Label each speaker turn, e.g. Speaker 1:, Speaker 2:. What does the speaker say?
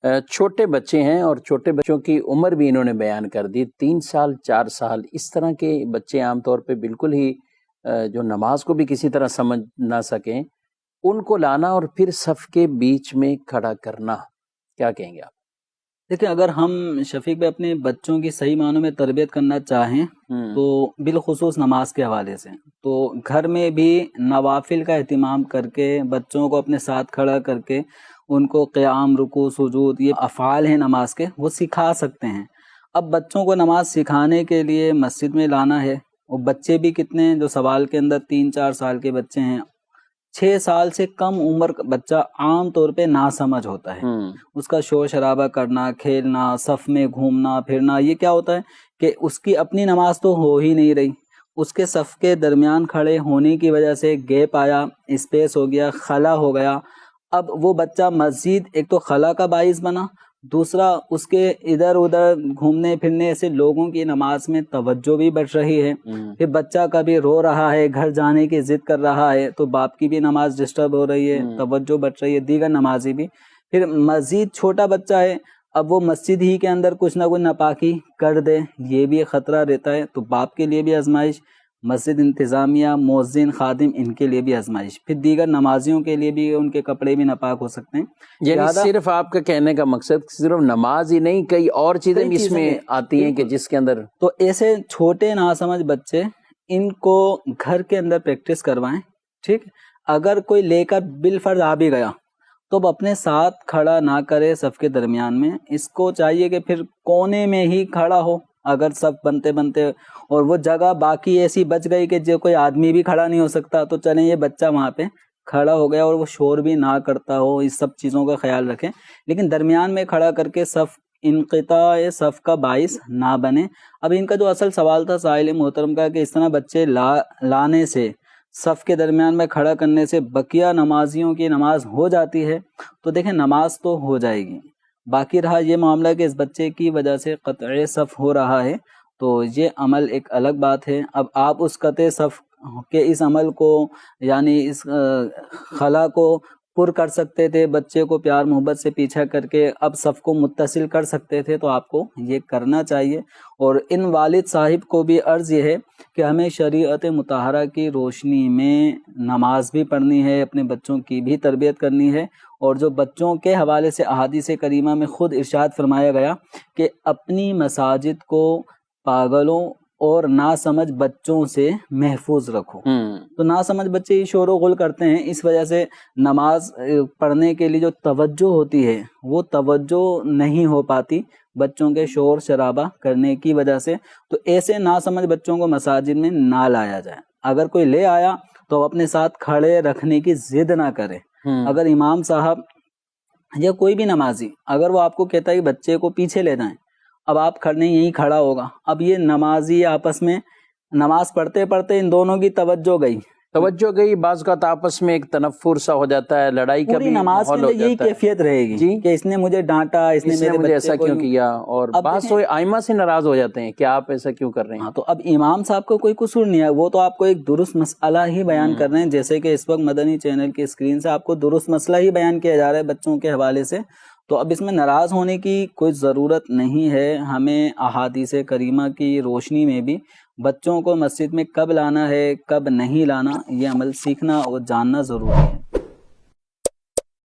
Speaker 1: چھوٹے بچے ہیں اور چھوٹے بچوں کی عمر بھی انہوں نے بیان کر دی، 3 سال 4 سال اس طرح کے بچے عام طور پہ بالکل ہی جو نماز کو بھی کسی طرح سمجھ نہ سکیں، ان کو لانا اور پھر صف کے بیچ میں کھڑا کرنا، کیا کہیں گے آپ؟
Speaker 2: دیکھیں، اگر ہم شفیق بھائی اپنے بچوں کی صحیح معنوں میں تربیت کرنا چاہیں تو بالخصوص نماز کے حوالے سے تو گھر میں بھی نوافل کا اہتمام کر کے بچوں کو اپنے ساتھ کھڑا کر کے ان کو قیام، رکوع، سجود، یہ افعال ہیں نماز کے، وہ سکھا سکتے ہیں۔ اب بچوں کو نماز سکھانے کے لیے مسجد میں لانا ہے، اور بچے بھی کتنے ہیں جو سوال کے اندر 3-4 سال کے بچے ہیں، 6 سال سے کم عمر کا بچہ عام طور پہ ناسمجھ ہوتا ہے۔ اس کا شور شرابہ کرنا، کھیلنا، صف میں گھومنا پھرنا، یہ کیا ہوتا ہے کہ اس کی اپنی نماز تو ہو ہی نہیں رہی، اس کے صف کے درمیان کھڑے ہونے کی وجہ سے گیپ آیا، اسپیس ہو گیا، خلا ہو گیا۔ اب وہ بچہ مزید ایک تو خلا کا باعث بنا، دوسرا اس کے ادھر ادھر گھومنے پھرنے سے لوگوں کی نماز میں توجہ بھی بڑھ رہی ہے۔ پھر بچہ کبھی رو رہا ہے، گھر جانے کی ضد کر رہا ہے تو باپ کی بھی نماز ڈسٹرب ہو رہی ہے، توجہ بڑھ رہی ہے، دیگر نمازی بھی۔ پھر مزید چھوٹا بچہ ہے، اب وہ مسجد ہی کے اندر کچھ نہ کچھ ناپاکی کر دے، یہ بھی ایک خطرہ رہتا ہے، تو باپ کے لیے بھی آزمائش، مسجد انتظامیہ، مؤذن، خادم، ان کے لیے بھی آزمائش، پھر دیگر نمازیوں کے لیے بھی ان کے کپڑے بھی ناپاک ہو سکتے ہیں۔
Speaker 1: یعنی صرف آپ کا کہنے کا مقصد صرف نماز ہی نہیں، کئی اور چیزیں بھی اس میں آتی ہیں کہ جس کے اندر
Speaker 2: تو ایسے چھوٹے ناسمجھ بچے، ان کو گھر کے اندر پریکٹس کروائیں، ٹھیک۔ اگر کوئی لے کر بالفرض آ بھی گیا تو اب اپنے ساتھ کھڑا نہ کرے صف کے درمیان میں، اس کو چاہیے کہ پھر کونے میں ہی کھڑا ہو، اگر صف بنتے بنتے اور وہ جگہ باقی ایسی بچ گئی کہ جو کوئی آدمی بھی کھڑا نہیں ہو سکتا، تو چلیں یہ بچہ وہاں پہ کھڑا ہو گیا اور وہ شور بھی نہ کرتا ہو، اس سب چیزوں کا خیال رکھیں، لیکن درمیان میں کھڑا کر کے صف انقطاع صف کا باعث نہ بنے۔ اب ان کا جو اصل سوال تھا سائل محترم کا کہ اس طرح بچے لانے سے، صف کے درمیان میں کھڑا کرنے سے بقیہ نمازیوں کی نماز ہو جاتی ہے، تو دیکھیں نماز تو ہو جائے گی، باقی رہا یہ معاملہ کہ اس بچے کی وجہ سے قطع صف ہو رہا ہے، تو یہ عمل ایک الگ بات ہے۔ اب آپ اس قطع صف کے اس عمل کو، یعنی اس خلا کو پر کر سکتے تھے، بچے کو پیار محبت سے پیچھا کر کے اب صف کو متصل کر سکتے تھے، تو آپ کو یہ کرنا چاہیے۔ اور ان والد صاحب کو بھی عرض یہ ہے کہ ہمیں شریعت مطہرہ کی روشنی میں نماز بھی پڑھنی ہے، اپنے بچوں کی بھی تربیت کرنی ہے، اور جو بچوں کے حوالے سے احادیث کریمہ میں خود ارشاد فرمایا گیا کہ اپنی مساجد کو پاگلوں اور ناسمجھ بچوں سے محفوظ رکھو۔ تو ناسمجھ بچے شور و غل کرتے ہیں، اس وجہ سے نماز پڑھنے کے لیے جو توجہ ہوتی ہے وہ توجہ نہیں ہو پاتی بچوں کے شور شرابہ کرنے کی وجہ سے۔ تو ایسے ناسمجھ بچوں کو مساجد میں نہ لایا جائے، اگر کوئی لے آیا تو اپنے ساتھ کھڑے رکھنے کی ضد نہ کرے۔ اگر امام صاحب یا کوئی بھی نمازی اگر وہ آپ کو کہتا ہے کہ بچے کو پیچھے لے جائیں، اب آپ کھڑے یہیں کھڑا ہوگا، اب یہ نمازی آپس میں نماز پڑھتے پڑھتے ان دونوں کی توجہ گئی،
Speaker 1: بعض کا آپس میں ایک تنفر سا ہو جاتا ہے، لڑائی کا بھی
Speaker 2: نماز کے اندر یہی کیفیت رہے گی کہ اس نے مجھے ڈانٹا، اس نے مجھے ایسا کیوں کیا، اور
Speaker 1: بعض ائمہ سے ناراض ہو جاتے ہیں کہ آپ ایسا کیوں کر رہے ہیں۔
Speaker 2: تو اب امام صاحب کو کوئی قصور نہیں ہے، وہ تو آپ کو ایک درست مسئلہ ہی بیان کر رہے ہیں، جیسے کہ اس وقت مدنی چینل کی اسکرین سے آپ کو درست مسئلہ ہی بیان کیا جا رہا ہے بچوں کے حوالے سے، تو اب اس میں ناراض ہونے کی کوئی ضرورت نہیں ہے۔ ہمیں احادیث کریمہ کی روشنی میں بھی بچوں کو مسجد میں کب لانا ہے کب نہیں لانا، یہ عمل سیکھنا اور جاننا ضروری ہے۔